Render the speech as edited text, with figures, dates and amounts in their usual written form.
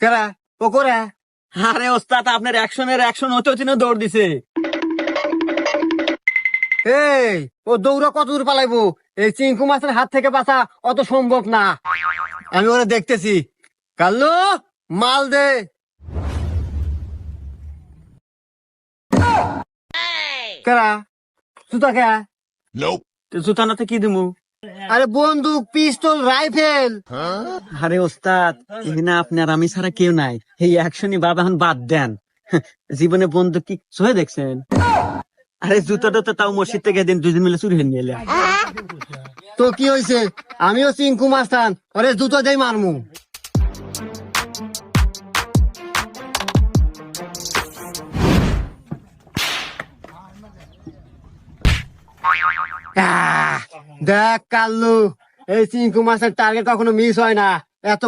কেরা ও করে আরে ওস্তাদ আপনার অ্যাকশন হতে হতে না দৌড় দিছে। এই ও দৌড়া কত দূর পালাইবো? এই চিঙ্কু মাছের হাত থেকে বাঁচা অত সম্ভব না। আমি ওরা দেখতেছি। কাল্লু মাল দে। কেরা জুতা কে? তো জুতা নাতে কি দিমু? আরে বন্দুক, পিস্তল, রাইফেল। আরে ওস্তাদ এখানে আপনার আমি ছাড়া কেউ নাই, এই অ্যাকশনই বাবা এখন বাদ দেন। জীবনে বন্ধু কি সহে দেখছেন? আরে জুতাটা তো তাও মসজিদ থেকে দিন দুজন মিলে চুরি নিয়ে এলে। তো কি হয়েছে? আমিও চিঙ্কু মাস্তান, ওরে জুতো দেই মারমু। দেখ কাল্লু, এই চিঙ্কু মাছের টার্গেট কখনো মিস হয় না। এত